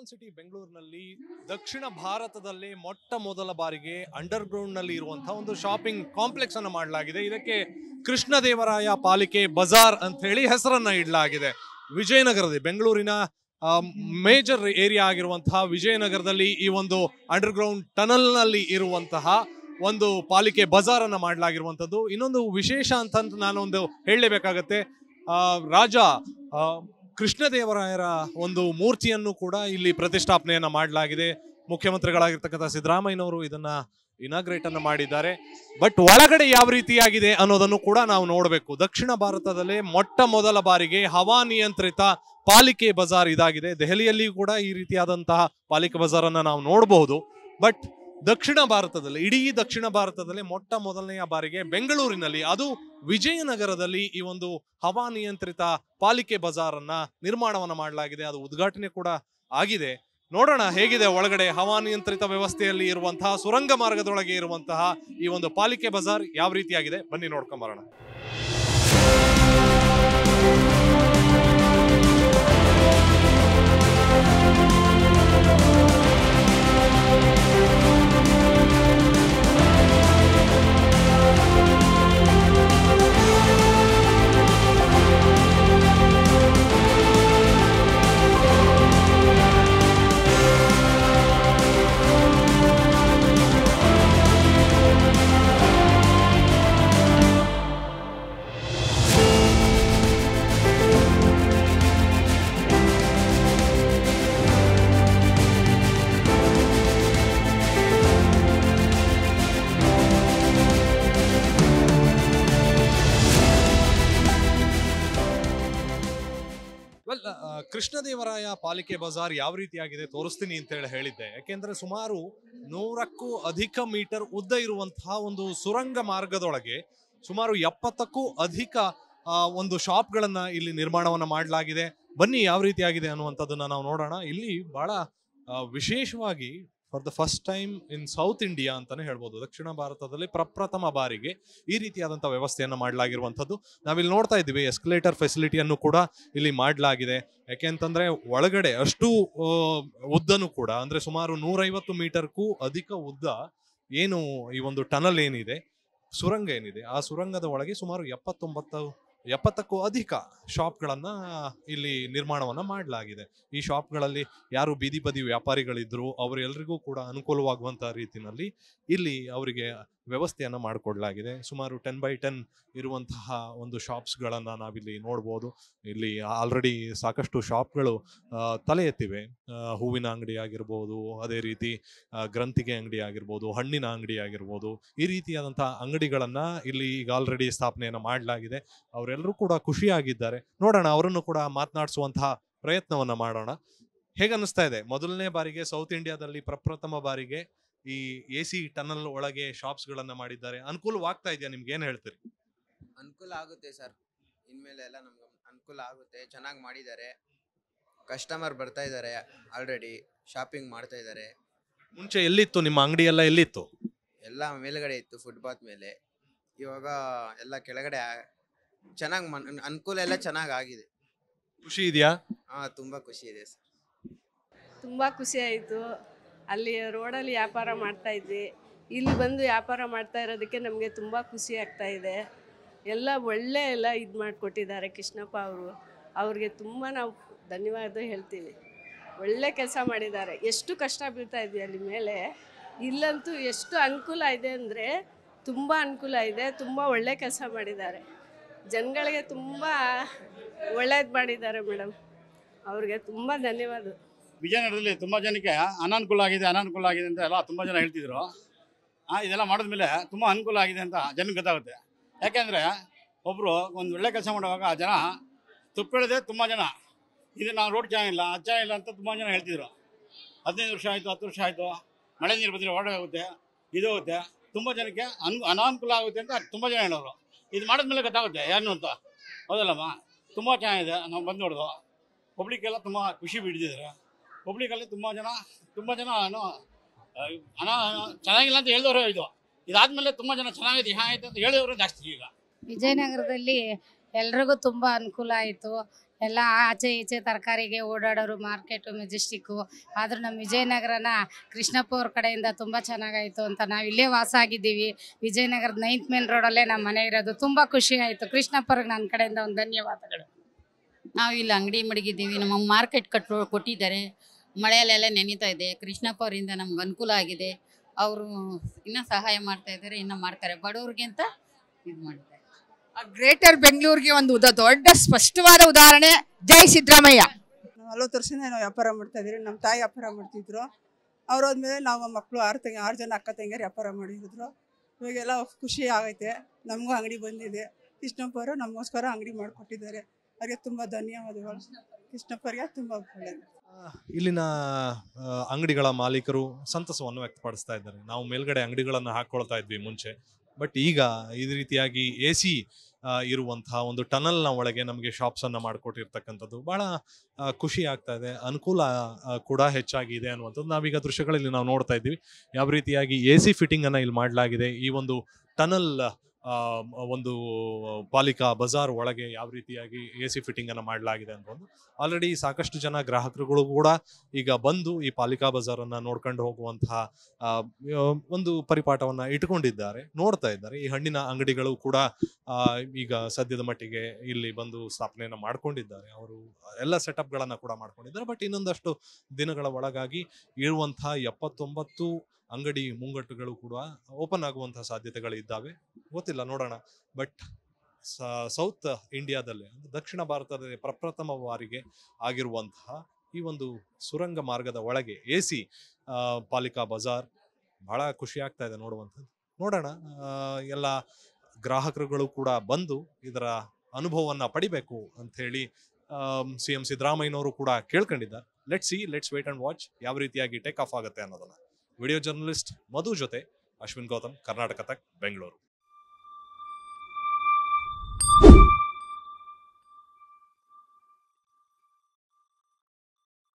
Icon city ಬೆಂಗಳೂರಿನಲ್ಲಿ ದಕ್ಷಿಣ ಭಾರತದಲ್ಲೇ ಮೊಟ್ಟ ಮೊದಲ ಬಾರಿಗೆ ಅಂಡರ್ ಗ್ರೌಂಡ್ ನಲ್ಲಿ ಇರುವಂತಹ ಒಂದು ಶಾಪಿಂಗ್ ಕಾಂಪ್ಲೆಕ್ಸ್ ಅನ್ನು ಮಾಡಲಾಗಿದೆ. ಇದಕ್ಕೆ ಕೃಷ್ಣದೇವರಾಯ ಪಾಲಿಕೆ ಬಜಾರ್ ಅಂತ ಹೇಳಿ ಹೆಸರನ್ನ ಇಡಲಾಗಿದೆ. ವಿಜಯನಗರದಲ್ಲಿ ಬೆಂಗಳೂರಿನ ಮೇಜರ್ ಏರಿಯಾ ಆಗಿರುವಂತಹ ವಿಜಯನಗರದಲ್ಲಿ ಈ ಒಂದು ಅಂಡರ್ ಗ್ರೌಂಡ್ ಟನಲ್ ನಲ್ಲಿ ಇರುವಂತಹ ಒಂದು ಪಾಲಿಕೆ ಬಜಾರ್ ಅನ್ನ ಮಾಡಲಾಗಿರುವಂತದ್ದು. ಇನ್ನೊಂದು ವಿಶೇಷ ಅಂತ ನಾನೊಂದು ಹೇಳಲೇಬೇಕಾಗತ್ತೆ. ರಾಜ ಕೃಷ್ಣದೇವರಾಯರ ಒಂದು ಮೂರ್ತಿಯನ್ನು ಕೂಡ ಇಲ್ಲಿ ಪ್ರತಿಷ್ಠಾಪನೆಯನ್ನ ಮಾಡಲಾಗಿದೆ. ಮುಖ್ಯಮಂತ್ರಿಗಳಾಗಿರ್ತಕ್ಕಂಥ ಸಿದ್ದರಾಮಯ್ಯನವರು ಇದನ್ನ ಇನಾಗ್ರೇಟ್ ಅನ್ನು ಮಾಡಿದ್ದಾರೆ. ಬಟ್ ಒಳಗಡೆ ಯಾವ ರೀತಿಯಾಗಿದೆ ಅನ್ನೋದನ್ನು ಕೂಡ ನಾವು ನೋಡಬೇಕು. ದಕ್ಷಿಣ ಭಾರತದಲ್ಲೇ ಮೊಟ್ಟ ಮೊದಲ ಬಾರಿಗೆ ಹವಾನಿಯಂತ್ರಿತ ಪಾಲಿಕೆ ಬಜಾರ್ ಇದಾಗಿದೆ. ದೆಹಲಿಯಲ್ಲಿ ಕೂಡ ಈ ರೀತಿಯಾದಂತಹ ಪಾಲಿಕೆ ಬಜಾರ್ ಅನ್ನ ನಾವು ನೋಡಬಹುದು. ಬಟ್ ದಕ್ಷಿಣ ಭಾರತದಲ್ಲಿ, ಇಡೀ ದಕ್ಷಿಣ ಭಾರತದಲ್ಲಿ ಮೊಟ್ಟ ಮೊದಲನೆಯ ಬಾರಿಗೆ ಬೆಂಗಳೂರಿನಲ್ಲಿ, ಅದು ವಿಜಯನಗರದಲ್ಲಿ ಈ ಒಂದು ಹವಾನಿಯಂತ್ರಿತ ಪಾಲಿಕೆ ಬಜಾರ್ ಅನ್ನ ನಿರ್ಮಾಣವನ್ನ ಮಾಡಲಾಗಿದೆ. ಅದು ಉದ್ಘಾಟನೆ ಕೂಡ ಆಗಿದೆ. ನೋಡೋಣ ಹೇಗಿದೆ ಒಳಗಡೆ ಹವಾನಿಯಂತ್ರಿತ ವ್ಯವಸ್ಥೆಯಲ್ಲಿ ಇರುವಂತಹ ಸುರಂಗ ಮಾರ್ಗದೊಳಗೆ ಇರುವಂತಹ ಈ ಒಂದು ಪಾಲಿಕೆ ಬಜಾರ್ ಯಾವ ರೀತಿಯಾಗಿದೆ, ಬನ್ನಿ ನೋಡ್ಕೊಂಬರೋಣ. ಕೃಷ್ಣದೇವರಾಯ ಪಾಲಿಕೆ ಬಜಾರ್ ಯಾವ ರೀತಿಯಾಗಿದೆ ತೋರಿಸ್ತೀನಿ ಅಂತ ಹೇಳಿದ್ದೆ. ಯಾಕೆಂದ್ರೆ ಸುಮಾರು 100ಕ್ಕೂ ಅಧಿಕ ಮೀಟರ್ ಉದ್ದ ಇರುವಂತಹ ಒಂದು ಸುರಂಗ ಮಾರ್ಗದೊಳಗೆ ಸುಮಾರು 70ಕ್ಕೂ ಅಧಿಕ ಒಂದು ಶಾಪ್ಗಳನ್ನ ಇಲ್ಲಿ ನಿರ್ಮಾಣವನ್ನ ಮಾಡಲಾಗಿದೆ. ಬನ್ನಿ ಯಾವ ರೀತಿಯಾಗಿದೆ ಅನ್ನುವಂಥದ್ದನ್ನ ನಾವು ನೋಡೋಣ. ಇಲ್ಲಿ ಬಹಳ ವಿಶೇಷವಾಗಿ for the first time in south India ಅಂತಾನೆ ಹೇಳ್ಬೋದು, ದಕ್ಷಿಣ ಭಾರತದಲ್ಲಿ ಪ್ರಪ್ರಥಮ ಬಾರಿಗೆ ಈ ರೀತಿಯಾದಂತಹ ವ್ಯವಸ್ಥೆಯನ್ನ ಮಾಡಲಾಗಿರುವಂಥದ್ದು. ನಾವಿಲ್ಲಿ ನೋಡ್ತಾ ಇದ್ದೀವಿ ಎಸ್ಕಲೇಟರ್ ಫೆಸಿಲಿಟಿಯನ್ನು ಕೂಡ ಇಲ್ಲಿ ಮಾಡಲಾಗಿದೆ. ಯಾಕೆಂತಂದ್ರೆ ಒಳಗಡೆ ಅಷ್ಟು ಉದ್ದನೂ ಕೂಡ, ಅಂದ್ರೆ ಸುಮಾರು 150 ಮೀಟರ್ಗೂ ಅಧಿಕ ಉದ್ದ ಏನು ಈ ಒಂದು ಟನಲ್ ಏನಿದೆ, ಸುರಂಗ ಏನಿದೆ, ಆ ಸುರಂಗದ ಒಳಗೆ ಸುಮಾರು 70ಕ್ಕೂ ಅಧಿಕ ಶಾಪ್ಗಳನ್ನ ಇಲ್ಲಿ ನಿರ್ಮಾಣವನ್ನ ಮಾಡಲಾಗಿದೆ. ಈ ಶಾಪ್ಗಳಲ್ಲಿ ಯಾರು ಬೀದಿ ಬದಿ ವ್ಯಾಪಾರಿಗಳಿದ್ರು ಅವರೆಲ್ಲರಿಗೂ ಕೂಡ ಅನುಕೂಲವಾಗುವಂತಹ ರೀತಿಯಲ್ಲಿ ಇಲ್ಲಿ ಅವರಿಗೆ ವ್ಯವಸ್ಥೆಯನ್ನ ಮಾಡಿಕೊಡ್ಲಾಗಿದೆ. ಸುಮಾರು 10x10 ಇರುವಂತಹ ಒಂದು ಶಾಪ್ಸ್ಗಳನ್ನ ನಾವಿಲ್ಲಿ ನೋಡ್ಬೋದು. ಇಲ್ಲಿ ಆಲ್ರೆಡಿ ಸಾಕಷ್ಟು ಶಾಪ್ಗಳು ತಲೆ ಎತ್ತಿವೆ. ಹೂವಿನ ಅಂಗಡಿ ಆಗಿರ್ಬೋದು, ಅದೇ ರೀತಿ ಗ್ರಂಥಿಗೆ ಅಂಗಡಿ ಆಗಿರ್ಬೋದು, ಹಣ್ಣಿನ ಅಂಗಡಿ ಆಗಿರ್ಬೋದು, ಈ ರೀತಿಯಾದಂತಹ ಅಂಗಡಿಗಳನ್ನ ಇಲ್ಲಿ ಈಗ ಆಲ್ರೆಡಿ ಸ್ಥಾಪನೆಯನ್ನ ಮಾಡಲಾಗಿದೆ. ಅವರೆಲ್ಲರೂ ಕೂಡ ಖುಷಿಯಾಗಿದ್ದಾರೆ. ನೋಡೋಣ, ಅವರನ್ನು ಕೂಡ ಮಾತನಾಡಿಸುವಂತಹ ಪ್ರಯತ್ನವನ್ನ ಮಾಡೋಣ. ಹೇಗನ್ನಿಸ್ತಾ ಇದೆ? ಮೊದಲನೇ ಬಾರಿಗೆ ಸೌತ್ ಇಂಡಿಯಾದಲ್ಲಿ ಪ್ರಪ್ರಥಮ ಬಾರಿಗೆ ಈ AC ಟನಲ್ ಒಳಗೆ ಶಾಪ್ಸ್ ಗಳನ್ನ ಮಾಡಿದ್ದಾರೆ. ಅನುಕೂಲವಾಗ್ತಾ ಇದೆಯಾ? ನಿಮ್ಗೆ ಏನ್ ಹೇಳ್ತೀರಿ? ಅನುಕೂಲ ಆಗುತ್ತೆ ಸರ್. ಇನ್ಮೇಲೆ ಎಲ್ಲ ನಮ್ಗೆ ಅನುಕೂಲ ಆಗುತ್ತೆ. ಚೆನ್ನಾಗಿ ಮಾಡಿದ್ದಾರೆ. ಕಸ್ಟಮರ್ ಬರ್ತಾ ಇದ್ದಾರೆ, ಆಲ್ರೆಡಿ ಶಾಪಿಂಗ್ ಮಾಡ್ತಾ ಇದ್ದಾರೆ. ಮುಂಚೆ ಎಲ್ಲಿತ್ತು ನಿಮ್ಮ ಅಂಗಡಿ? ಎಲ್ಲ ಎಲ್ಲಿತ್ತು? ಎಲ್ಲ ಮೇಲ್ಗಡೆ ಇತ್ತು, ಫುಟ್ಪಾತ್ ಮೇಲೆ. ಇವಾಗ ಎಲ್ಲ ಕೆಳಗಡೆ ಚೆನ್ನಾಗಿ ಅನುಕೂಲ ಎಲ್ಲ ಚೆನ್ನಾಗಿ ಆಗಿದೆ. ಖುಷಿ ಇದೆಯಾ? ತುಂಬಾ ಖುಷಿ ಇದೆ ಸರ್. ತುಂಬಾ ಖುಷಿ ಆಯಿತು. ಅಲ್ಲಿ ರೋಡಲ್ಲಿ ವ್ಯಾಪಾರ ಮಾಡ್ತಾ ಇದ್ವಿ, ಇಲ್ಲಿ ಬಂದು ವ್ಯಾಪಾರ ಮಾಡ್ತಾ ಇರೋದಕ್ಕೆ ನಮಗೆ ತುಂಬ ಖುಷಿ ಆಗ್ತಾ ಇದೆ. ಎಲ್ಲ ಒಳ್ಳೆ ಎಲ್ಲ ಇದು ಮಾಡಿಕೊಟ್ಟಿದ್ದಾರೆ ಕೃಷ್ಣಪ್ಪ ಅವರು. ಅವ್ರಿಗೆ ತುಂಬ ನಾವು ಧನ್ಯವಾದ ಹೇಳ್ತೀವಿ. ಒಳ್ಳೆ ಕೆಲಸ ಮಾಡಿದ್ದಾರೆ. ಎಷ್ಟು ಕಷ್ಟ ಬೀಳ್ತಾ ಇದ್ವಿ ಅಲ್ಲಿ ಮೇಲೆ, ಇಲ್ಲಂತೂ ಎಷ್ಟು ಅನುಕೂಲ ಇದೆ ಅಂದರೆ ತುಂಬ ಅನುಕೂಲ ಇದೆ. ತುಂಬ ಒಳ್ಳೆ ಕೆಲಸ ಮಾಡಿದ್ದಾರೆ. ಜನಗಳಿಗೆ ತುಂಬ ಒಳ್ಳೇದು ಮಾಡಿದ್ದಾರೆ ಮೇಡಮ್. ಅವ್ರಿಗೆ ತುಂಬ ಧನ್ಯವಾದ. ವಿಜಯನಗರದಲ್ಲಿ ತುಂಬ ಜನಕ್ಕೆ ಅನಾನುಕೂಲ ಆಗಿದೆ ಅಂತ ಎಲ್ಲ ತುಂಬ ಜನ ಹೇಳ್ತಿದ್ರು. ಇದೆಲ್ಲ ಮಾಡಿದ್ಮೇಲೆ ತುಂಬ ಅನುಕೂಲ ಆಗಿದೆ ಅಂತ ಜನಕ್ಕೆ ಗೊತ್ತಾಗುತ್ತೆ. ಯಾಕೆಂದರೆ ಒಬ್ಬರು ಒಂದು ಒಳ್ಳೆ ಕೆಲಸ ಮಾಡುವಾಗ ಆ ಜನ ತುಪ್ಪಿಳದೆ ತುಂಬ ಜನ ಇದು ನಾವು ರೋಡ್ ಚೆನ್ನಾಗಿಲ್ಲ, ಅದು ಚೆನ್ನಾಗಿಲ್ಲ ಅಂತ ತುಂಬ ಜನ ಹೇಳ್ತಿದ್ರು. 15 ವರ್ಷ ಆಯಿತು, 10 ವರ್ಷ ಆಯಿತು, ಮಳೆ ನೀರು ಬಂದರೆ ಹೊರಡೋಗುತ್ತೆ, ಇದು ಹೋಗುತ್ತೆ, ತುಂಬ ಜನಕ್ಕೆ ಅನಾನುಕೂಲ ಆಗುತ್ತೆ ಅಂತ ತುಂಬ ಜನ ಹೇಳೋರು. ಇದು ಮಾಡಿದ್ಮೇಲೆ ಗೊತ್ತಾಗುತ್ತೆ ಏನು ಅಂತ. ಹೌದಲ್ಲಮ್ಮ? ತುಂಬ ಚೆನ್ನಾಗಿದೆ. ನಾವು ಬಂದು ನೋಡೋದು ಪಬ್ಲಿಕ್ಕೆಲ್ಲ ತುಂಬ ಖುಷಿ ಬಿಡ್ತಿದ್ದಾರೆ. ಪಬ್ಲಿಕಲ್ಲಿ ತುಂಬ ಜನ ಚೆನ್ನಾಗಿಲ್ಲ ಅಂತ ಹೇಳಿದವರು ಇದಾದ್ಮೇಲೆ ತುಂಬ ಜನ ಚೆನ್ನಾಗಿದೆ ಆಯ್ತು ಅಂತ ಹೇಳಿದವರು ಜಾಸ್ತಿ. ಈಗ ವಿಜಯನಗರದಲ್ಲಿ ಎಲ್ರಿಗೂ ತುಂಬ ಅನುಕೂಲ ಆಯಿತು. ಎಲ್ಲ ಆಚೆ ಈಚೆ ತರಕಾರಿಗೆ ಓಡಾಡೋರು, ಮಾರ್ಕೆಟು, ಮೆಜೆಸ್ಟಿಕ್ಕು. ಆದರೂ ನಮ್ಮ ವಿಜಯನಗರನ ಕೃಷ್ಣಪ್ಪ ಅವ್ರ ಕಡೆಯಿಂದ ತುಂಬ ಚೆನ್ನಾಗಾಯಿತು ಅಂತ ನಾವು ಇಲ್ಲೇ ವಾಸ ಆಗಿದ್ದೀವಿ. ವಿಜಯನಗರದ 9th ಮೇನ್ ರೋಡಲ್ಲೇ ನಮ್ಮ ಮನೆ ಇರೋದು. ತುಂಬ ಖುಷಿ ಆಯಿತು. ಕೃಷ್ಣಪ್ಪವ್ರಿಗೆ ನನ್ನ ಕಡೆಯಿಂದ ಒಂದು ಧನ್ಯವಾದಗಳು. ನಾವು ಇಲ್ಲಿ ಅಂಗಡಿ ಮಡಗಿದ್ದೀವಿ. ನಮ್ಮ ಮಾರ್ಕೆಟ್ ಕೊಟ್ಟಿದ್ದಾರೆ. ಮಳೆಯಲ್ಲೆಲ್ಲ ನೆನೀತಾ ಇದೆ. ಕೃಷ್ಣಪ್ಪ ಅವರಿಂದ ನಮ್ಗೆ ಅನುಕೂಲ ಆಗಿದೆ. ಅವರು ಇನ್ನೂ ಸಹಾಯ ಮಾಡ್ತಾ ಇದ್ದಾರೆ, ಇನ್ನೂ ಮಾಡ್ತಾರೆ. ಬಡವ್ರಿಗೆ ಅಂತ ಇದು ಮಾಡಿದ್ದಾರೆ. ಗ್ರೇಟರ್ ಬೆಂಗಳೂರಿಗೆ ಒಂದು ದೊಡ್ಡ ಸ್ಪಷ್ಟವಾದ ಉದಾಹರಣೆ ಜೈ ಸಿದ್ದರಾಮಯ್ಯ. 40 ವರ್ಷದಿಂದ ನಾವು ವ್ಯಾಪಾರ ಮಾಡ್ತಾ ಇದ್ದೀವಿ. ನಮ್ಮ ತಾಯಿ ವ್ಯಾಪಾರ ಮಾಡ್ತಿದ್ರು. ಅವ್ರು ಹೋದ್ಮೇಲೆ ನಾವು ಮಕ್ಕಳು 6 ಜನ ಅಕ್ಕ ತಂಗಿಯರು ವ್ಯಾಪಾರ ಮಾಡಿದ್ರು. ಇವಾಗೆಲ್ಲ ಖುಷಿ ಆಗೈತೆ. ನಮಗೂ ಅಂಗಡಿ ಬಂದಿದೆ. ಕೃಷ್ಣಪ್ಪವರು ನಮಗೋಸ್ಕರ ಅಂಗಡಿ ಮಾಡಿಕೊಟ್ಟಿದ್ದಾರೆ. ಅವರಿಗೆ ತುಂಬ ಧನ್ಯವಾದಗಳು. ಕೃಷ್ಣಪ್ಪರಿಗೆ ತುಂಬ ಒಳ್ಳೆಯದು. ಇಲ್ಲಿನ ಅಂಗಡಿಗಳ ಮಾಲೀಕರು ಸಂತಸವನ್ನು ವ್ಯಕ್ತಪಡಿಸ್ತಾ ಇದ್ದಾರೆ. ನಾವು ಮೇಲ್ಗಡೆ ಅಂಗಡಿಗಳನ್ನು ಹಾಕೊಳ್ತಾ ಇದ್ವಿ ಮುಂಚೆ, ಬಟ್ ಈಗ ಈ ರೀತಿಯಾಗಿ AC ಇರುವಂತಹ ಒಂದು ಟನಲ್ನ ಒಳಗೆ ನಮಗೆ ಶಾಪ್ಸ್ ಅನ್ನ ಮಾಡಿಕೊಟ್ಟಿರ್ತಕ್ಕಂಥದ್ದು ಬಹಳ ಖುಷಿ ಆಗ್ತಾ ಇದೆ. ಅನುಕೂಲ ಕೂಡ ಹೆಚ್ಚಾಗಿದೆ ಅನ್ನುವಂಥದ್ದು ನಾವೀಗ ದೃಶ್ಯಗಳಲ್ಲಿ ನಾವು ನೋಡ್ತಾ ಇದ್ದೀವಿ. ಯಾವ ರೀತಿಯಾಗಿ AC ಫಿಟ್ಟಿಂಗ್ ಅನ್ನ ಇಲ್ಲಿ ಮಾಡಲಾಗಿದೆ. ಈ ಒಂದು ಟನಲ್ ಒಂದು ಪಾಲಿಕಾ ಬಜಾರ್ ಒಳಗೆ ಯಾವ ರೀತಿಯಾಗಿ AC ಫಿಟ್ಟಿಂಗ್ ಅನ್ನ ಮಾಡಲಾಗಿದೆ ಅನ್ನೋದು ಆಲ್ರೆಡಿ ಸಾಕಷ್ಟು ಜನ ಗ್ರಾಹಕರುಗಳು ಕೂಡ ಈಗ ಬಂದು ಈ ಪಾಲಿಕಾ ಬಜಾರ್ ಅನ್ನ ನೋಡ್ಕೊಂಡು ಹೋಗುವಂತಹ ಒಂದು ಪರಿಪಾಠವನ್ನ ಇಟ್ಕೊಂಡಿದ್ದಾರೆ, ನೋಡ್ತಾ ಇದ್ದಾರೆ. ಈ ಹಣ್ಣಿನ ಅಂಗಡಿಗಳು ಕೂಡ ಈಗ ಸದ್ಯದ ಮಟ್ಟಿಗೆ ಇಲ್ಲಿ ಬಂದು ಸ್ಥಾಪನೆಯನ್ನ ಮಾಡ್ಕೊಂಡಿದ್ದಾರೆ. ಅವರು ಎಲ್ಲ ಸೆಟಪ್ ಗಳನ್ನ ಕೂಡ ಮಾಡ್ಕೊಂಡಿದ್ದಾರೆ. ಬಟ್ ಇನ್ನೊಂದಷ್ಟು ದಿನಗಳ ಒಳಗಾಗಿ ಇರುವಂತಹ 79 ಅಂಗಡಿ ಮುಂಗಟ್ಟುಗಳು ಕೂಡ ಓಪನ್ ಆಗುವಂತಹ ಸಾಧ್ಯತೆಗಳು ಇದ್ದಾವೆ. ಗೊತ್ತಿಲ್ಲ, ನೋಡೋಣ. ಬಟ್ ಸೌತ್ ಇಂಡಿಯಾದಲ್ಲಿ, ದಕ್ಷಿಣ ಭಾರತದಲ್ಲಿ ಪ್ರಪ್ರಥಮ ಬಾರಿಗೆ ಆಗಿರುವಂತಹ ಈ ಒಂದು ಸುರಂಗ ಮಾರ್ಗದ ಒಳಗೆ AC ಪಾಲಿಕಾ ಬಜಾರ್ ಬಹಳ ಖುಷಿ ಆಗ್ತಾ ಇದೆ ನೋಡುವಂಥದ್ದು. ನೋಡೋಣ, ಎಲ್ಲ ಗ್ರಾಹಕರುಗಳು ಕೂಡ ಬಂದು ಇದರ ಅನುಭವವನ್ನ ಪಡಿಬೇಕು ಅಂತ ಹೇಳಿ CM ಸಿದ್ದರಾಮಯ್ಯನವರು ಕೂಡ ಕೇಳ್ಕೊಂಡಿದ್ದಾರೆ. ಲೆಟ್ಸ್ ವೇಟ್ ಅಂಡ್ ವಾಚ್ ಯಾವ ರೀತಿಯಾಗಿ ಟೇಕ್ ಆಫ್ ಆಗುತ್ತೆ ಅನ್ನೋದನ್ನ. ವಿಡಿಯೋ ಜರ್ನಲಿಸ್ಟ್ ಮಧು ಜೊತೆ ಅಶ್ವಿನ್ ಗೌತಮ್, ಕರ್ನಾಟಕ ತಕ್, ಬೆಂಗಳೂರು.